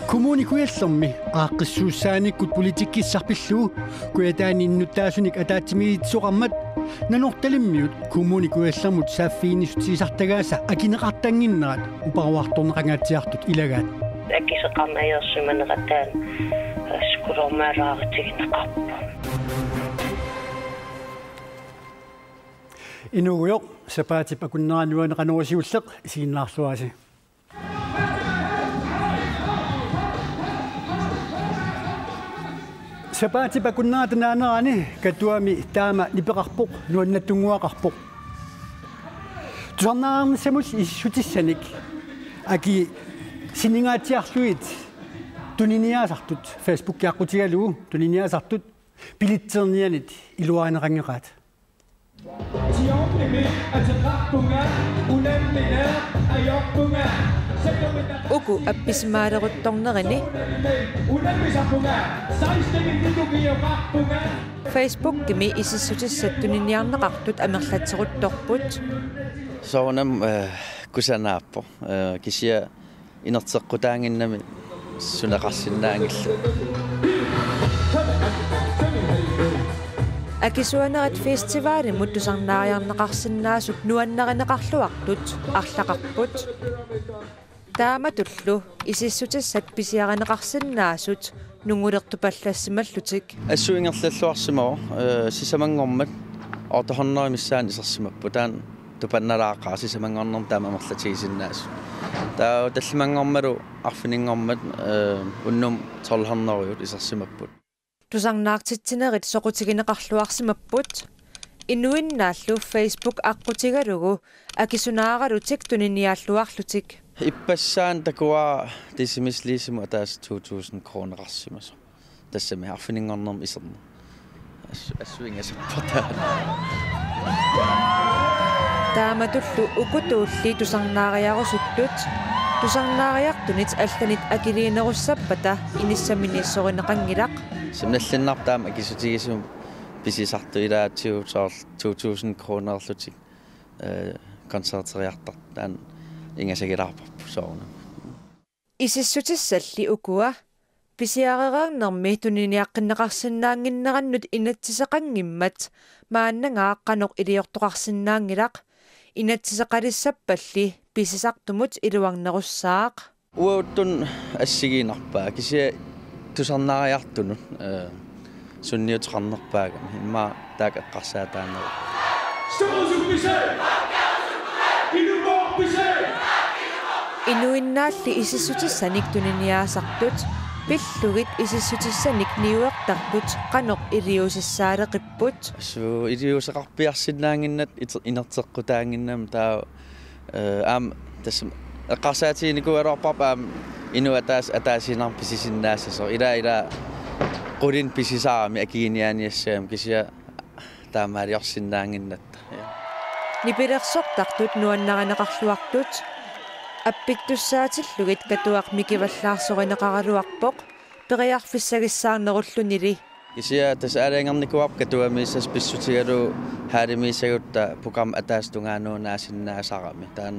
Kommuni kujallermi aaqqissuussaanikut politikkissarpilluu kuyataani innuttaasunik ataatimiitsoqarmat nanortalimmiut kommuni kujallermut saaffiinisutiisartagaasa akineqartanginnerat uparuartorneqangaatiartut ilagaat аккисеқарнаерсиманеқатаан скулормаалааритигинеқарпу инугуйоқ сапаатип акуннерануанеқанерусиуллеқ исигиннаарлуаси сапаатип акуннаатанаанерани катуами таама нипеқарпоқ нуаннаттунгуақарпоқ тусарнаарнссамус иссутиссаник аки синингаатиарлуит туниниаасартут Facebook киаққутигалуу туниниаасартут пилитсернианит илуаанеқангеқаат уку апписмаалерутторнерини Facebook кими исиссутиссат туниниарнеқартут амерлатсерутторпут соонам кусанааппо кисия инертеққутаангиннами сунеқарсинаангилла акисуанерат фестивали муттусарнаариарнеқарсинаасут нуаннеринеқарлуартут арлақарпут тааматуллу исиссутиссат писиаранеқарсинаасут нунгулертупаллассималлутик ассуингерллуарсимао сисамангормат ортохорнеримиссаан исерсимаппу таан тупанналаақаа сисамангорнерм таамамерлатигисиннаасу таа таллимангормалу арфинингормат уннум торлхарнериут исерсимаппут тусарнаартитсинерит соқутигинеқарлуарсимаппут инуиннааллу Facebook аққутигалугу акисунааралутик туниниааллуарлутик иппассаан такуа дисимислисиму атаас 2000 кронеқарсимасо тассами арфинингорнерм исерна ассуингасаппата тааматуллу укутуулли тусарнаариарусуттут тусарнаариартунит алланит акилиинеруссаппата иниссаминиссоринеқангилақ симналлиннартаама акисутигисум писисарту илаатсиу 2000 кронерлутик концертериартар таан ингасагилаарпарпу соорна исиссутиссалли укуа писиарераарнерми туниниаққиннеқарсинаангиннерannут инатсисеқангиммат мааннангааққанеқ илиортоқарсинаангилақ инатсисеқалиссаппалли писисартумут илуарнеруссаақ уауттун ассигиинарпаа кисия тусарнаариартунут сунниутеқарнерпаагами имма таак эққарсаатаанера инуиннаалли исиссутиссаник туниниаасартут пиллугит исиссутиссаник ниуертарпут қанеқ илиусиссаалеқиппут суу илиусеқарпиарсинаангиннат инертеққутаангиннам таа аам тассам эққарсаатигиникуалуарпарпаам инуатаас атаасинаар писисиннаассасо ила qulin pisisaarami akiginianiassaam kisia taamaaliorsinnaanginnatта nipilersortartut nuannaraneqarluartut appittussaatilluгит катуақ микиваллаарсориneqaraluarpoq periarfissagissaarnerullunili кisia тасаалаангерникуап катуамииссас писсутигалу хаалимиисагутта програм атаастунгаануунаасиннаасарами таан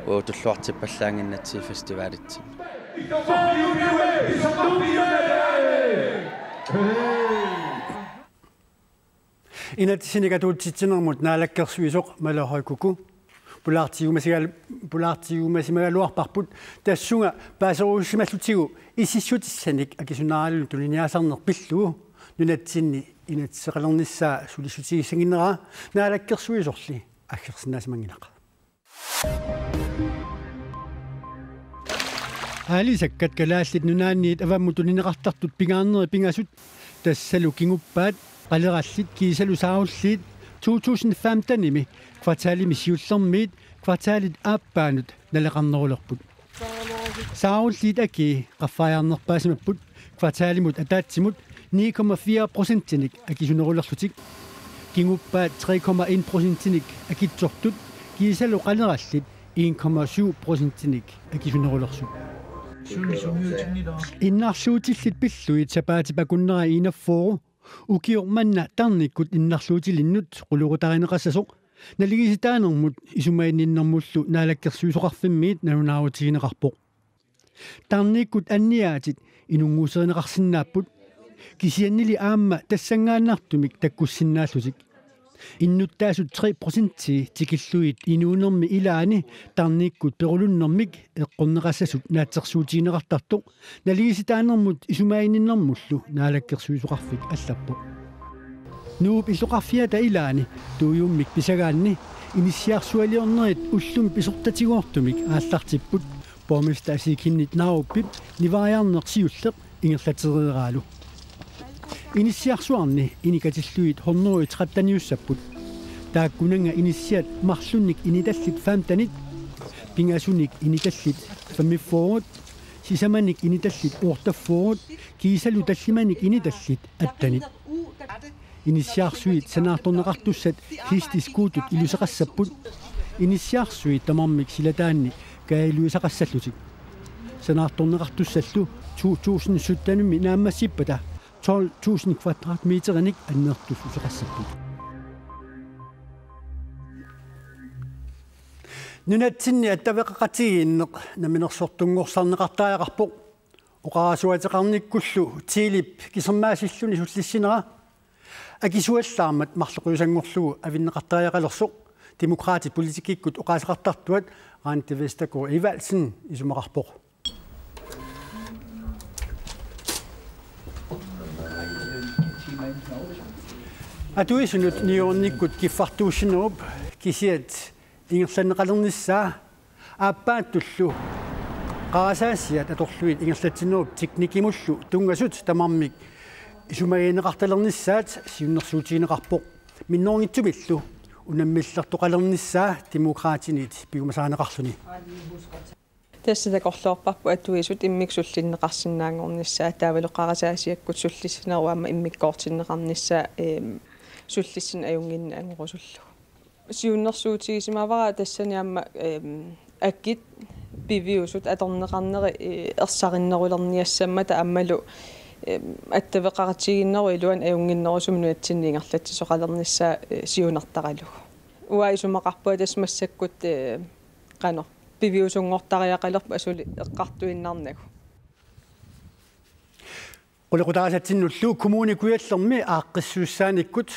уутуллуартиппаллаангиннатси фестивалитси инатсинигатуутситсинермут наалаккерсуисоқ малахойкуку пулаартигумасимагалуарпарпут тассунга паасеруussimalлутигу исиссутиссаник акисунааралу тулиниасарнер пиллуу нунатсинни инатсеқалерниссаа сулиссутигиссагиннера наалаккерсуисорли аггерсинаасимангинақа алисаккат калааллит нунаанниит аваммутунинеқартартут пингаарнери пингасут тассалу кингуппаат qalераллит кисалу сауллит 2015-ними кварталими сиуллермиит кварталит ааппаанут налеқарнерулерпут сауллит аки qaffaajarnerpaasimapput кварталимут атаатсимут 9,4%-ник акисунерулерлутик кингуппаат 3,1%-ник акитсортут кисалу qalераллит 1,7%-ник акисунерулерсут иннарсуутиллит пиллуит сапаатипакуннера инаффору укиорманна тарниккут иннарлуутилиннут qulurutarinеқассасоқ налигиситааnermut исумаиннэрмуллу наалаккерсуисоқарфиммиит нанунаавутигинеқарпоқ таарнииккут анниаатит инунгуусеринеқарсинааппут кисианнили аама тассангааннартумик таккуссиннааллусик иннуттаасут 3% тикиллуит инуунерми илаани таарнииккут перулуннэрмик эққорнеқассасут наатсерсуутигинеқартартоқ налигиситааnermut исумаиннэрмуллу наалаккерсуисоқарфик аллаппоқ нууп исоқарфиата илаани туйуммик писагаанни иниссиарсуалиорнерит уллум писортатигуортумик ааллартиппут помистасикиннит науппип нивариарнерсиуллеқ ингерлатерераалу иниссиарсуарни иникатиллуит хорнуи траттаниуссаппут тааккунанга иниссиат марлунник иниталлит фаамтанит пингасуник иниталлит фаммиффоорут сисаманик иниталлит уортаффоорут кисалу таллиманик иниталлит аттанит иниссиарсуит санаарторнеқартуссат хистискуутут илусеқассаппут иниссиарсуит тамармик силатаанни каилуисақассаллутик санаарторнеқартуссаллу 2017 нааммассиппата 12.000 квадратметерник аннертусусеқассаппут нунатсинни аттавеқақатигииннеқ наминерсортунгорсарнеқартааяқарпоқ оқаасуатеқарниккуллу тилип кисермаасиллуни суллиссинера акисуаллаармат марлеқуисангорлугу авиннеқартааяқалерсоқ демократи политикиккут оқаасеқартартуат Rante Vestergaard Evalsen исумақарпоқ атуисунут ниорниккут киффартуусинеруп кисиат ингерланеқалерниссаа ааппааттуллу qaasaassiat atorluit ingerlatsinuup tiknikimullu tungasut tamarmik isumagiineqartalernissaat siunnersuutigineqarpoq minnoorngittumillu unammiillertoqalernissaa demokraatiniit pigumasaaneqarluni тассатакорлуорпарпу атуисут иммиксуллиннеқарсинаангорнissaа таавалоқарасаасиаккут суллиссинеруама иммиккоортиннеқарнissaа суллиссин аюнгинна ангорусуллу сиуннерсуутигисимавара тассаниамма аккит бивиусут аторнеқарнери ерсариннерулерниассаммата аммалу аттавеқаратигиннеру илуан аюнгиннерусумнуатсинниингерлатсисоқалернissaа сиунартаралу уаисумақарпуа тасмассаккут қано бивиусунгортариақалерпу асули эққартуиннарнагу qulqutaasatsinullu kommunikuallermi aaqqissuussaanikut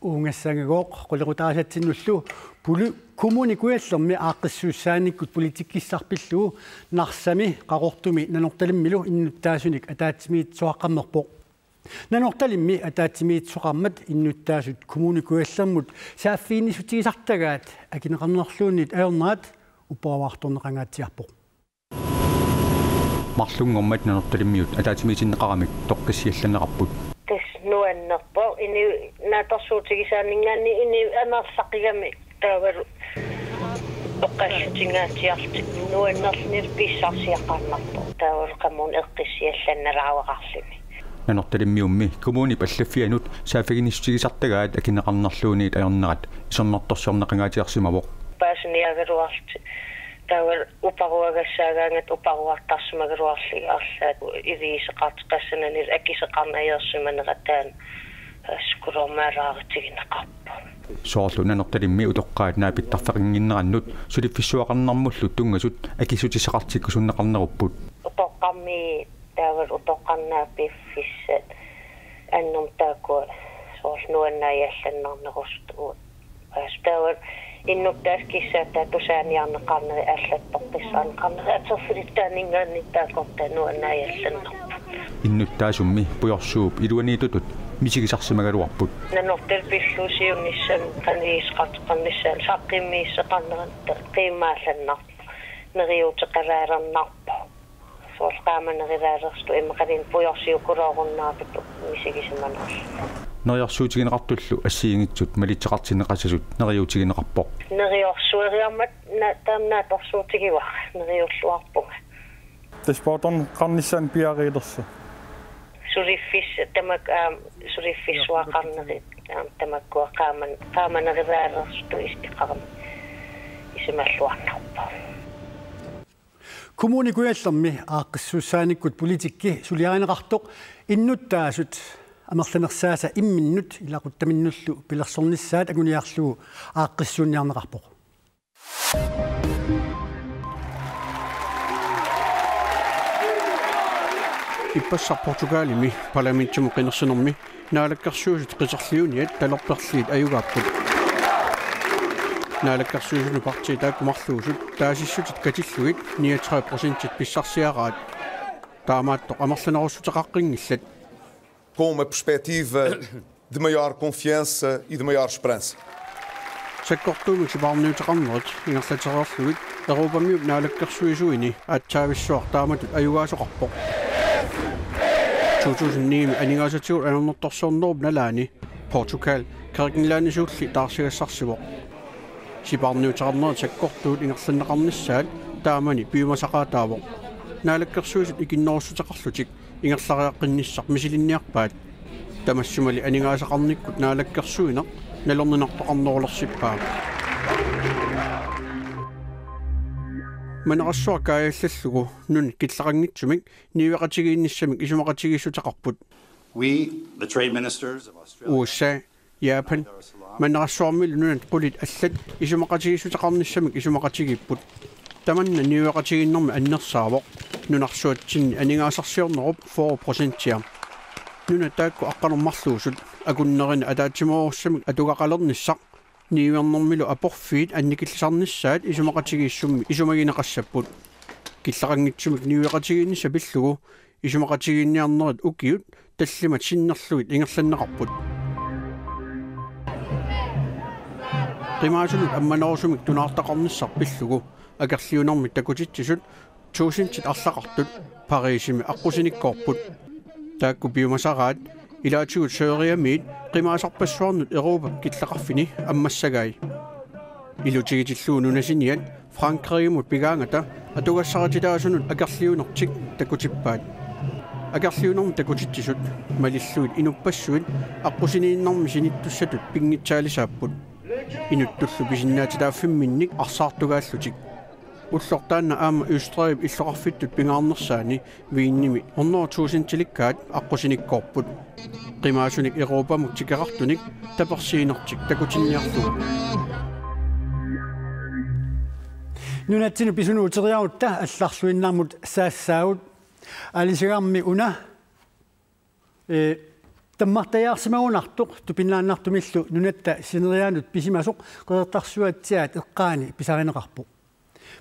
uungassangagooq qulqutaasatsinullu pulu kommunikuallermi aaqqissuussaanikut politikkissarpillu narsami qaqortumi nanortalimmilu innuttaasunik ataatsimiitsuaqqammerpoq nanortalimmi ataatsimiitsoqarmat innuttaasut kommunikuallermut saaffiinnissutigisartagaat akineqarnerluunit ayornaat uppaavaartorneqangaatiarpoq марлунгормат нанорталиммиут атаатимисиннеқарамик тоққиссиалланеқарпут тас нуаннерпо ини наторсуутигисаанингаани ини амерлақигами таавару оққаллутингаатиартик нуаннерлнир писсарсиаққарнарпо таавару камун эққиссиалланнераавақарлуни нанорталиммиумми коммуни паллаффианут сааффигиниссутигисартагаат акинеқарнерлуунит аернерат исернэрторсорнеқангаатиарсимавоқ паасниагаруарти тавар упаруагассаагаангат упаруартарсимагаруарлиги арлаат ивиисеқартеқассананир акисеқарнаиерсиманератаан скуромаараагатигинеқарпу соорлу нанерталимми утоққаат наапиттарфеқингиннераннут сулиффиссуақарнармуллу тунгасут акисутисеқартиккусуннеқарнеруппут утоққамми тавар утоққарнааппиффиссат аннум таакуа соорнуаннаиалланнарнерусту астауар иннуттаас киссаата тусааниарнеқарнери аллаттоққиссаанеқарнери атерфилиттаанингааниттаақортаа нуаннаиалланнарпу иннуттаасумми пуйорсууп илуаниитутут мисигисарсимагалуарпут нанортел пиллуусиунниссам каниисқартеқарниссаан саққиммииссеқарнерат қимаалланнарпу нериутеқалаалернарпу соолқааманерилаалерсту иммақалин пуйорсиукулооруннаапиту мисигисиманерл нeriorsuutigineqartullu ассиингитсут малитсеқартинеқассасут нериутигинеқарпоқ нериорсуериармат таамнааторсуутигива нериуллуарпунга таспортон қарниссаан пиариилерса суриффис тамак суриффисуақарнери тамаккуа qaamanerivaalерсту истиқарам исималлуарнарпа kommunikuallermi aaqqissuussaanikut politikki suliarinеқартоқ иннуттаасут амерланерсааса имминнут илақуттаминнуллу пилерсорнissaат агуниарлугу ааққиссуунниарнеқарпоқ иппассар португалими парламентиму қинерсинерми наалаккарсуусут қисерлиуниат талерперлиит аюгааппут наалаккарсуусуну партии тааккумарлуусут таасиссутит катиллугит 39% писсарсиараат таамааттоқ амерланеруссутеқаққингиллат com uma perspectiva de maior confiança e de maior esperança. Sekkortuumik siparniutaqarnerut ingerlatereerlugit Euroopamiup naalakkersuisuini aattaavissуар тааmatut аюгааsoqarpoq 2009 анигаасатигут анернэрторсуорнеруп налаани Portugal Grækenlandisuulli taarsigassarsivoq siparniutaqarnerut sekkortuut ingerlanneqarnissaat taamani piumasaqaataavoq naalakkersuisut ikinnerussutaqarlutik ингерлариаққинниссар мисилинниарпаат тамассумали анигаасақарниккут наалаккерсуинеқ налернинартоқарнерулерсиппаа манерассуар кааллаллугу нун киллақангитсумик нивеқатигиинниссамик исумақатигиссутақарпут We the trade ministers of Australia USA Japan манерассуармил нунат қулит аллат исумақатигиссутақарниссамик исумақатигиппут таманна нивеқатигиннэрми аннерсаавоқ нунарсуатсинни анигаасарсиорнеруп 4% нуна таакку аққанермарлуусут акуннерина атаатсимооруссамик атугақалерниссақ ниивернэрмилу апорфиит анникиллисарниссаат исумақатигииссумми исумагинеқассаппут киллақангитсумик нивеқатигииннисса пиллугу исумақатигиинниарнерит укиут таллимат синнерлугит ингерланнеқарпут qimaasunut амманерусумик тунаартақарниссар пиллугу акерлиунэрми такутитсисут туусинтит арлақартут парисими аққусиниккорпут таакку биумасараат илаатигут сөөриамиит qimаасарпассуарнут Европа киллақарфини аммассагай илутигитиллуу нунасиниат Франкриимут пигаангата атугассаратилаасунут акерлиунертик такутиппаат акерлиунэрми такутитсисут малиллуит инуппассуит аққусинииннэрми синиттуссатут пингитсаалисааппут инуттуллу писиннаатилааффимминник арсаартугааллутик уллортаанна аама Østrig иллоқарфиттут пингаарнерсаани виинними 100,000 тиликкаат аққусиниккорпут qimаасуник Европамук тикеқартуник таперсиинертик такутинниарлугу нунатсину писунуутериарутта алларсуиннармут саассаагут алисигарми уна таммартаяарсимагунартоқ тупиннааннартумиллу нунатта синериаанут писимасоқ қеэртарсуатсиаат эққаани писаринеқарпоқ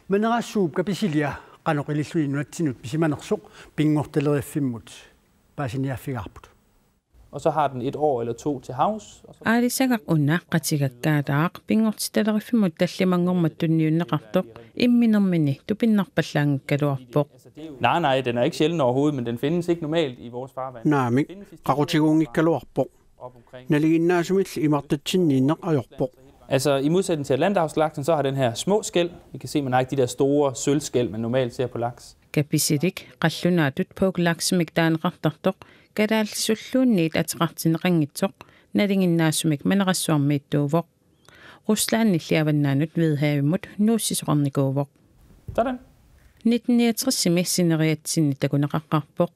манерассууп каписилиа каноқилиллуи нунатсинут писиманерсоқ пингорталериаффиммут паасиниаффигарпут Og så har den 1 år eller 2 til havs. Alisagaq unna qatigakkaataaq pingortitalerifimut tallimangormattunniunneqartoq imminermini tupinnarpallaangakkaluarpoq. Nej, den er ikke sjælden overhovedet, men den findes ikke normalt i vores farvand. Naamik qaqutiguungikkaluarpoq. Naliginnaasumilli imartatsinniinneqajorpoq. Altså i modsætning til Atlanterhavslaksen, så har den her små skæl. Vi kan se, at man har ikke de der store sølvskæl, man normalt ser på laks. Kapisidik qallunaatut pooglaksimik taanqartartoq kadaallisulluunniit ataqartineqangitsoq nalinginnaasumik manerassuarmiittuuvoq Ruslannialliavannaanut Hvidhavimut nuussisoqarnikuuvoq. Sådan. 1969 sineriatsinni takuneqaqqarpoq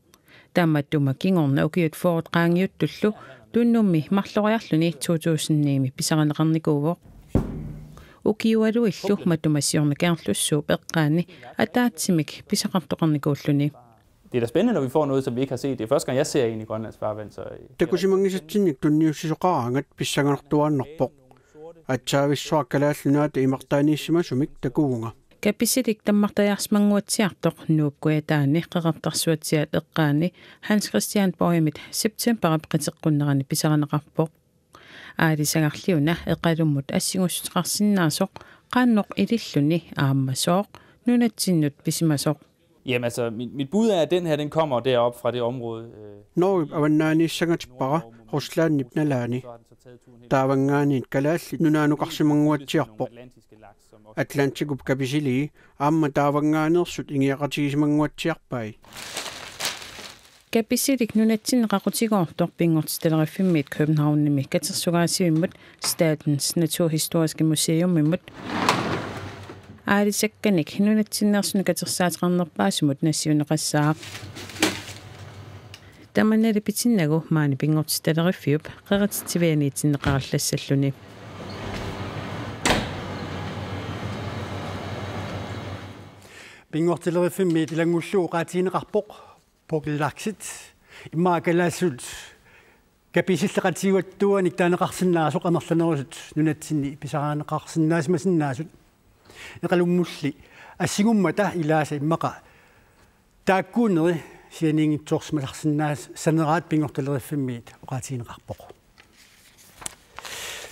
taammattuma kingorna ukiut foorutqaangiuttullu tunnummi marloriarluni 2009 pisaraneqarnikuuvoq ukiualuillu matumassiornekearlussuup eqqaani ataatsimik pisaqartoqarnikuulluni. Det er da spændende, når vi får noget, som vi ikke har set. Det er første gang, jeg ser en i Grønlands farvand. Takusimangisatsinnik tunniussisoqaraangat pissanganertuaannerpoq atsaavissуаккалааллунаата имартаанииссимасумик такуунга Kapisidik tammartajarsmanguatsiartoq nuupkuataani qeqartarsuatsiaat eqqaani Hans Christian Borgmit septemberap qiteqqunnerani pisaraneqarpoq aalisagarliuna eqalummut assingussuteqarsinnaasoq qaannoq ililluni aammasooq nunatsinnut pisimasoq. Jamen altså, mit bud er, at den her, den kommer derop fra det område. Norge avannaaniissangatippara Ruslanni nalaani taavangaaniit kalaallit nunaanuqarsimanguatsiarpoq Atlantikub kapisili aamma taavangaaneersut ingiaqatigisimmanguatsiarpai Kapisilik nunatsinneqaqutigoortoq pingortitaleriffimmit Københavnnimi katersugaasivimmut Statens Naturhistoriske Museum aalisakkanik nunatsinneersuni katersaateqarnerpaasumut nassiuneqassaaq таманнали питиннагу маани пингортисталериффиуп qeqatittivianiitsinneqarallассаллуни пингортилериффимми тилангуллуу qaatiineqarpoq pokillarksit иммаакалаассут каписиллеқатигуаттуаник таанеқарсинаасоқ амерланерусут нунатсинни писараанеқарсинаасмасиннаасут эқалуммулли ассигуммата илааса иммақа тааккуунери сианингитсоорсмаларсинаас санераат пингортилериффиммиит qaatiineqarpoq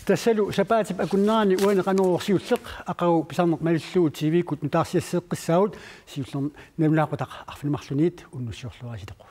тассалу сапаатип акуннерани уанеқанерорсиуллеқ ақару писарнеқ малиллуу тивикут нутаарсиассеэққиссаут сиуллерн навлаақутақ арфинмарлуниит уннуссиорлуаситеқу